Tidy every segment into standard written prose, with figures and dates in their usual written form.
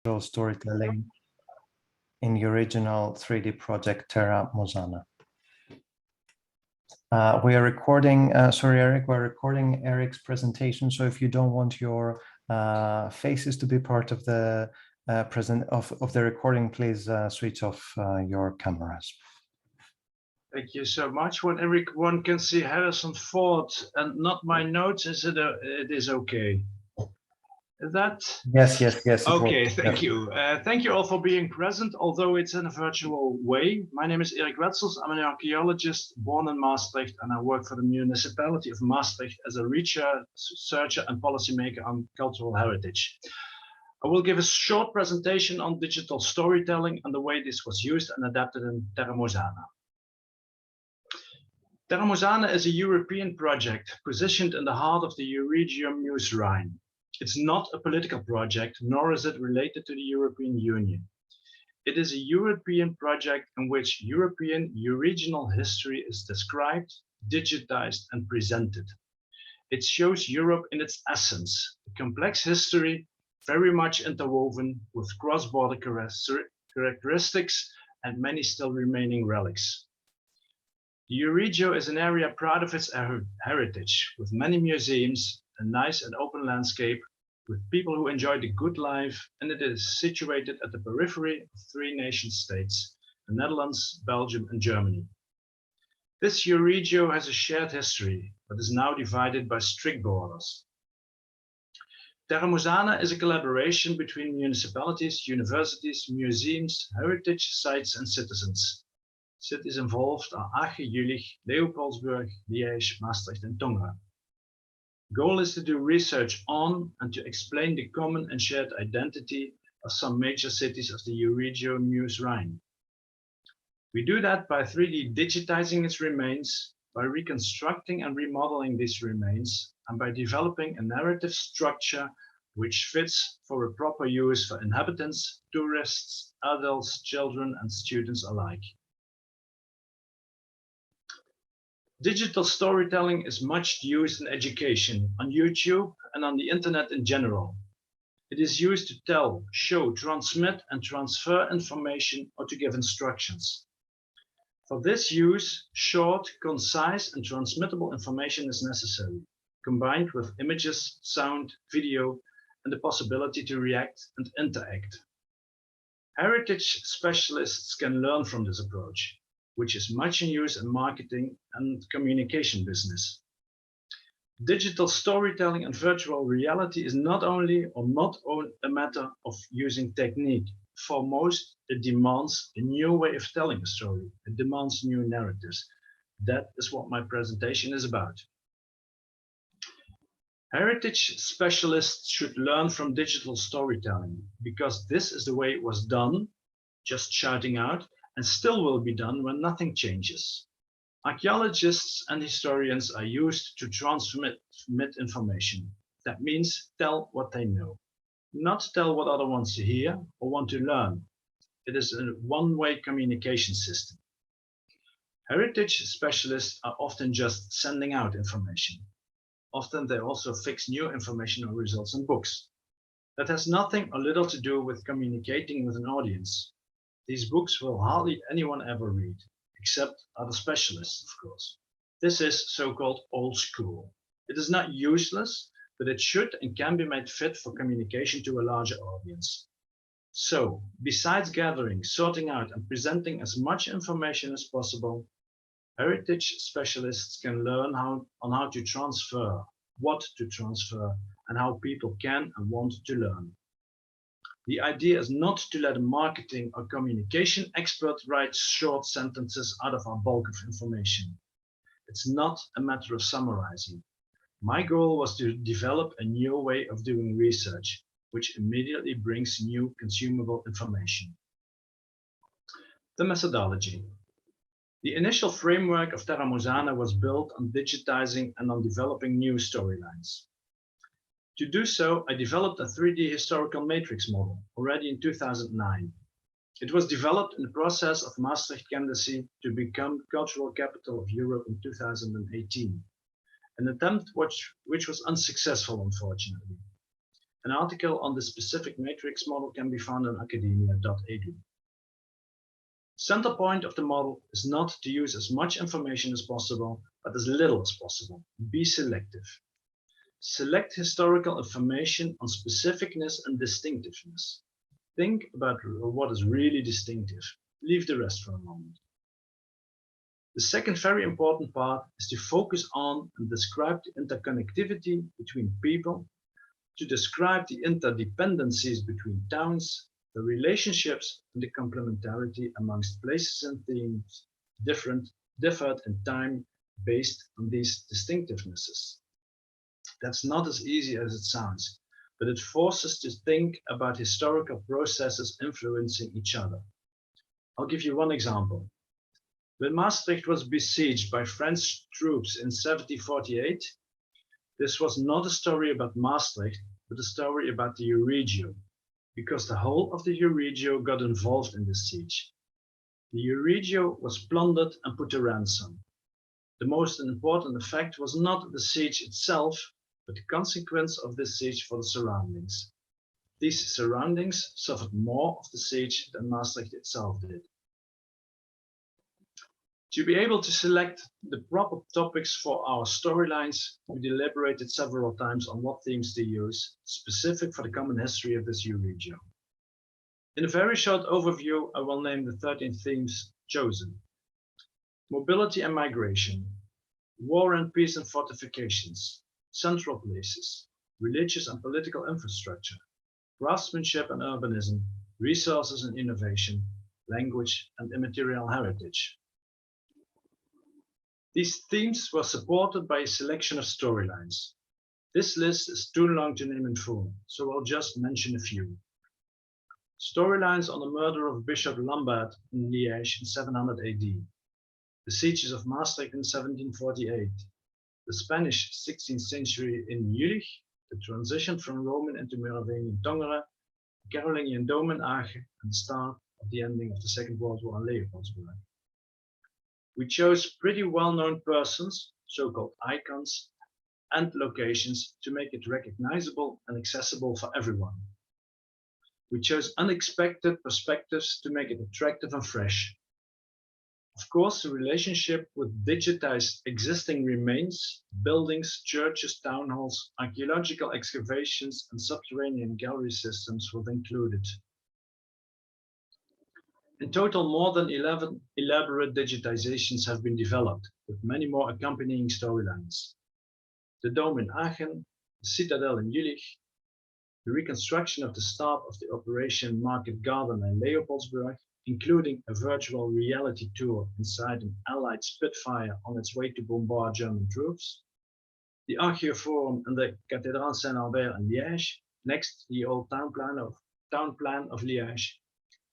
storytelling in Euregional 3D project Terra Mosana. We are recording, sorry Eric, we're recording Eric's presentation, so if you don't want your faces to be part of the the recording, please switch off your cameras. Thank you so much. When everyone can see Harrison Ford and not my notes, it is okay? Is that? Yes. Okay, thank you. Thank you all for being present, although it's in a virtual way. My name is Eric Wetzels. I'm an archaeologist born in Maastricht, and I work for the municipality of Maastricht as a researcher and policymaker on cultural heritage. I will give a short presentation on digital storytelling and the way this was used and adapted in Terra Mosana. Terra Mosana is a European project positioned in the heart of the Euregional Rhine. It's not a political project, nor is it related to the European Union. It is a European project in which European Euregional history is described, digitized, and presented. It shows Europe in its essence, a complex history very much interwoven with cross-border characteristics and many still remaining relics. The Euregio is an area proud of its heritage, with many museums, a nice and open landscape, with people who enjoy the good life, and it is situated at the periphery of three nation states, the Netherlands, Belgium, and Germany. This Euregio has a shared history, but is now divided by strict borders. Terra Mosana is a collaboration between municipalities, universities, museums, heritage sites, and citizens. Cities involved are Aachen, Jülich, Leopoldsburg, Liège, Maastricht, and Tongeren. The goal is to do research on and to explain the common and shared identity of some major cities of the Euregional Rhine. We do that by 3D digitizing its remains, by reconstructing and remodeling these remains, and by developing a narrative structure which fits for a proper use for inhabitants, tourists, adults, children, and students alike. Digital storytelling is much used in education, on YouTube, and on the internet in general. It is used to tell, show, transmit, and transfer information or to give instructions. For this use, short, concise, and transmittable information is necessary, combined with images, sound, video, and the possibility to react and interact. Heritage specialists can learn from this approach, which is much in use in marketing and communication business. Digital storytelling and virtual reality is not only a matter of using technique. For most, it demands a new way of telling a story. It demands new narratives. That is what my presentation is about. Heritage specialists should learn from digital storytelling because this is the way it was done, just shouting out, and still will be done when nothing changes. Archaeologists and historians are used to transmit information. That means tell what they know, not tell what others want to hear or want to learn. It is a one-way communication system. Heritage specialists are often just sending out information. Often they also fix new information or results in books. That has nothing or little to do with communicating with an audience. These books will hardly anyone ever read, except other specialists, of course. This is so-called old school. It is not useless, but it should and can be made fit for communication to a larger audience. So, besides gathering, sorting out, and presenting as much information as possible, heritage specialists can learn how to transfer, what to transfer, and how people can and want to learn. The idea is not to let a marketing or communication expert write short sentences out of our bulk of information. It's not a matter of summarizing. My goal was to develop a new way of doing research, which immediately brings new consumable information. The methodology. The initial framework of Terra Mosana was built on digitizing and on developing new storylines. To do so, I developed a 3D historical matrix model already in 2009. It was developed in the process of Maastricht candidacy to become cultural capital of Europe in 2018, an attempt which was unsuccessful, unfortunately. An article on the specific matrix model can be found on Academia.edu. Center point of the model is not to use as much information as possible, but as little as possible. Be selective. Select historical information on specificness and distinctiveness. Think about what is really distinctive. Leave the rest for a moment. The second very important part is to focus on and describe the interconnectivity between people, to describe the interdependencies between towns, the relationships and the complementarity amongst places and themes differed in time based on these distinctivenesses. That's not as easy as it sounds, but it forces us to think about historical processes influencing each other. I'll give you one example. When Maastricht was besieged by French troops in 1748, this was not a story about Maastricht, but a story about the Euregio, because the whole of the Euregio got involved in this siege. The Euregio was plundered and put to ransom. The most important effect was not the siege itself, but the consequence of this siege for the surroundings. These surroundings suffered more of the siege than Maastricht itself did. To be able to select the proper topics for our storylines, we deliberated several times on what themes to use, specific for the common history of this Euregio. In a very short overview, I will name the 13 themes chosen. Mobility and migration, war and peace and fortifications, central places, religious and political infrastructure, craftsmanship and urbanism, resources and innovation, language and immaterial heritage. These themes were supported by a selection of storylines. This list is too long to name in full, so I'll just mention a few. Storylines on the murder of Bishop Lambert in Liège in 700 AD, the sieges of Maastricht in 1748, the Spanish 16th century in Jülich, the transition from Roman into Merovingian Tongeren, the Carolingian Dome in Aachen, and the start of the ending of the Second World War in Leopoldsburg. We chose pretty well-known persons, so-called icons, and locations to make it recognizable and accessible for everyone. We chose unexpected perspectives to make it attractive and fresh. Of course, the relationship with digitized existing remains, buildings, churches, town halls, archaeological excavations, and subterranean gallery systems was included. In total, more than 11 elaborate digitizations have been developed, with many more accompanying storylines. The Dome in Aachen, the Citadel in Jülich, the reconstruction of the start of the Operation Market Garden in Leopoldsburg, including a virtual reality tour inside an Allied Spitfire on its way to bombard German troops, the Archeoforum and the Cathédrale Saint-Lambert in Liège, next to the old town plan of Liège,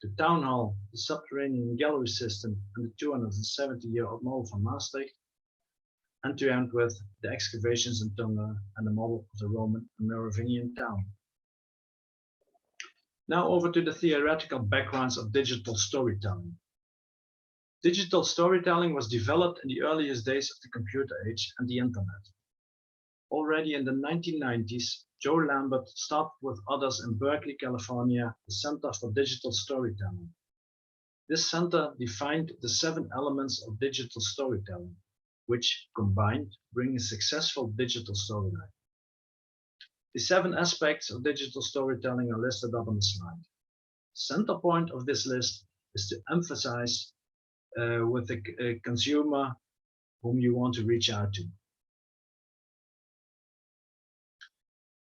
the town hall, the subterranean gallery system, and the 270-year-old mall from Maastricht, and to end with the excavations in Tongeren and the model of the Roman and Merovingian town. Now over to the theoretical backgrounds of digital storytelling. Digital storytelling was developed in the earliest days of the computer age and the internet. Already in the 1990s, Joe Lambert started with others in Berkeley, California, the Center for Digital Storytelling. This center defined the 7 elements of digital storytelling, which combined bring a successful digital storyline. The 7 aspects of digital storytelling are listed up on the slide. Center point of this list is to emphasize with the consumer whom you want to reach out to.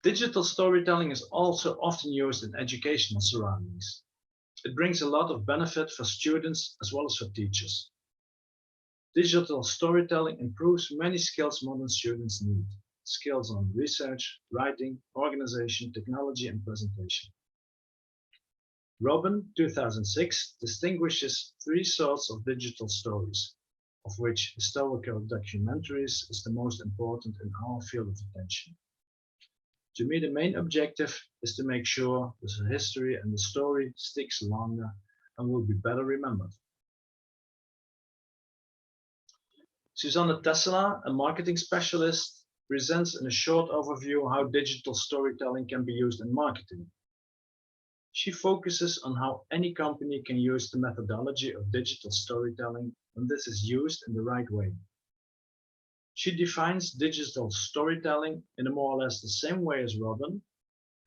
Digital storytelling is also often used in educational surroundings. It brings a lot of benefit for students as well as for teachers. Digital storytelling improves many skills modern students need. Skills on research, writing, organization, technology, and presentation. Robin, 2006, distinguishes 3 sorts of digital stories, of which historical documentaries is the most important in our field of attention. To me, the main objective is to make sure the history and the story sticks longer and will be better remembered. Susanne Tesseler, a marketing specialist, presents in a short overview how digital storytelling can be used in marketing. She focuses on how any company can use the methodology of digital storytelling when this is used in the right way. She defines digital storytelling in a more or less the same way as Robin,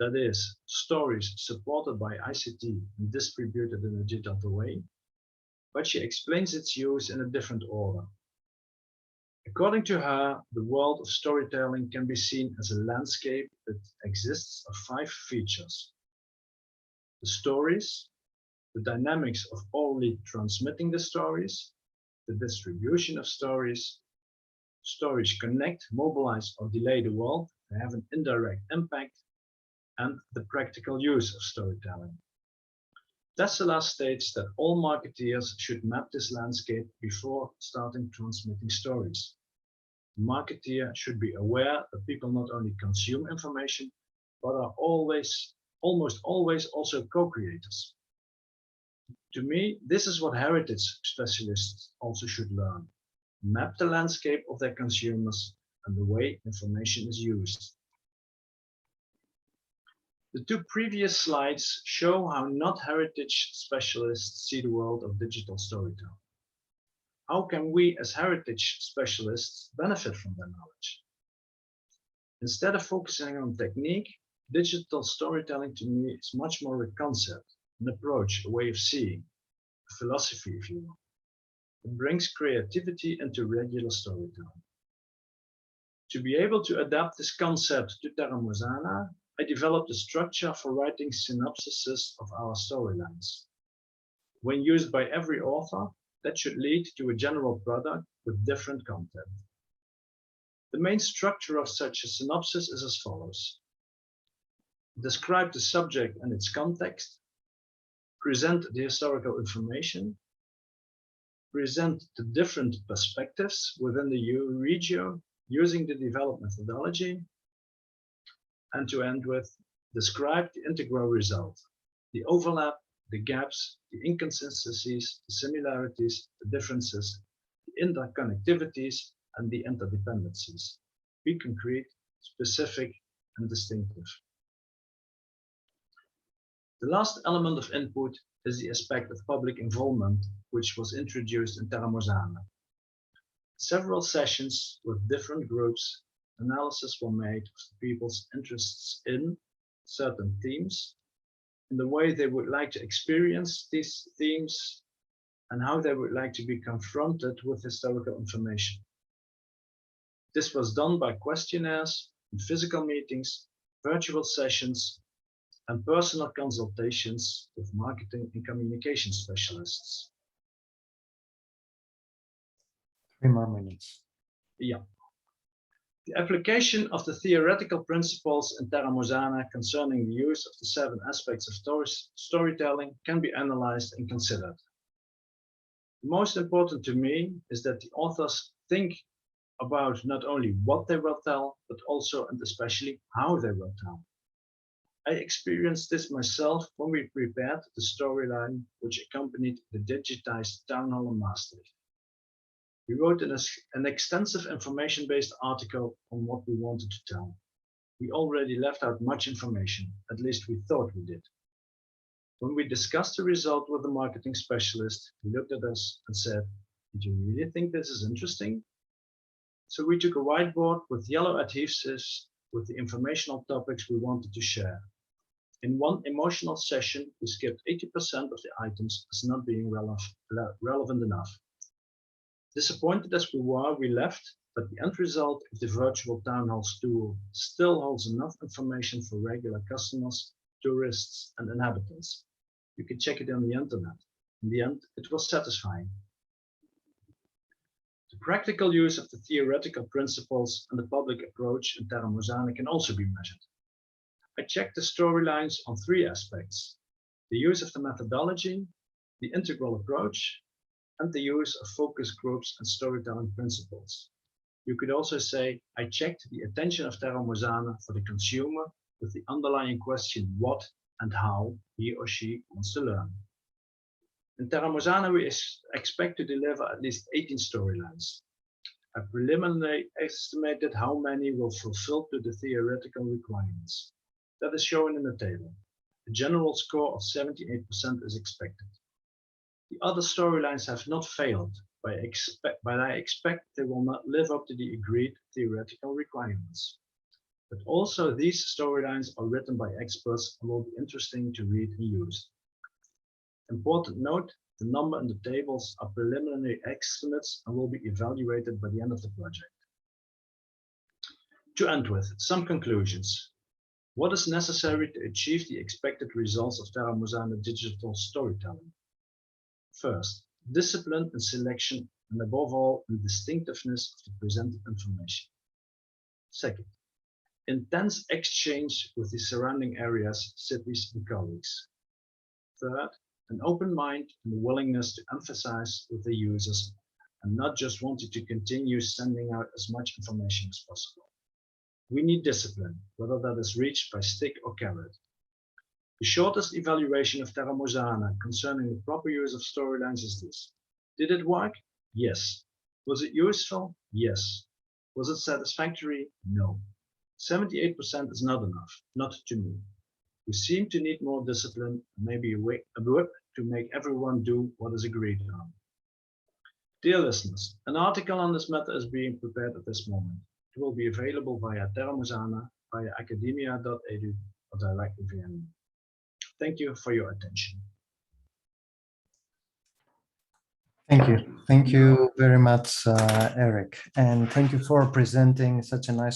that is, stories supported by ICT and distributed in a digital way, but she explains its use in a different order. According to her, the world of storytelling can be seen as a landscape that exists of 5 features: the stories, the dynamics of orally transmitting the stories, the distribution of stories, stories connect, mobilize, or delay the world to have an indirect impact, and the practical use of storytelling. Tesla states that all marketeers should map this landscape before starting transmitting stories. The marketeer should be aware that people not only consume information, but are almost always also co-creators. To me, this is what heritage specialists also should learn: map the landscape of their consumers and the way information is used. The 2 previous slides show how not heritage specialists see the world of digital storytelling. How can we as heritage specialists benefit from their knowledge? Instead of focusing on technique, digital storytelling to me is much more a concept, an approach, a way of seeing, a philosophy if you will. It brings creativity into regular storytelling. To be able to adapt this concept to Terra Mosana, I developed a structure for writing synopsises of our storylines. When used by every author, that should lead to a general product with different content. The main structure of such a synopsis is as follows: describe the subject and its context, present the historical information, present the different perspectives within the Euregional using the developed methodology, and to end with describe the integral result, the overlap, the gaps, the inconsistencies, the similarities, the differences, the interconnectivities, and the interdependencies. Be concrete, specific, and distinctive. The last element of input is the aspect of public involvement, which was introduced in Terra Mosana. Several sessions with different groups, analysis were made of the people's interests in certain themes, in the way they would like to experience these themes, and how they would like to be confronted with historical information. This was done by questionnaires, in physical meetings, virtual sessions, and personal consultations with marketing and communication specialists. 3 more minutes. Yeah. The application of the theoretical principles in Terra Mosana concerning the use of the 7 aspects of storytelling can be analyzed and considered. The most important to me is that the authors think about not only what they will tell, but also and especially how they will tell. I experienced this myself when we prepared the storyline which accompanied the digitized town hall in Maastricht. We wrote an extensive information-based article on what we wanted to tell. We already left out much information, at least we thought we did. When we discussed the result with the marketing specialist, he looked at us and said, "Did you really think this is interesting?" So we took a whiteboard with yellow adhesives with the informational topics we wanted to share. In one emotional session, we skipped 80% of the items as not being relevant enough. Disappointed as we were, we left, but the end result of the virtual town hall tool still holds enough information for regular customers, tourists, and inhabitants. You can check it on the internet. In the end, it was satisfying. The practical use of the theoretical principles and the public approach in Terra Mosana can also be measured. I checked the storylines on 3 aspects: the use of the methodology, the integral approach, and the use of focus groups and storytelling principles. You could also say, I checked the attention of Terra Mosana for the consumer with the underlying question what and how he or she wants to learn. In Terra Mosana, we expect to deliver at least 18 storylines. I preliminarily estimated how many will fulfill to the theoretical requirements. That is shown in the table. A general score of 78% is expected. The other storylines have not failed, but I expect they will not live up to the agreed theoretical requirements. But also these storylines are written by experts and will be interesting to read and use. Important note, the number in the tables are preliminary estimates and will be evaluated by the end of the project. To end with, some conclusions. What is necessary to achieve the expected results of Terra Mosana digital storytelling? First, discipline and selection, and above all, the distinctiveness of the presented information. Second, intense exchange with the surrounding areas, cities, and colleagues. Third, an open mind and a willingness to emphasize with the users and not just wanting to continue sending out as much information as possible. We need discipline, whether that is reached by stick or carrot. The shortest evaluation of Terra Mosana concerning the proper use of storylines is this. Did it work? Yes. Was it useful? Yes. Was it satisfactory? No. 78% is not enough, not to me. We seem to need more discipline, maybe a whip to make everyone do what is agreed on. Dear listeners, an article on this matter is being prepared at this moment. It will be available via Terra Mosana, via Academia.edu, or directly via me. Thank you for your attention. Thank you. Thank you very much, Eric. And thank you for presenting such a nice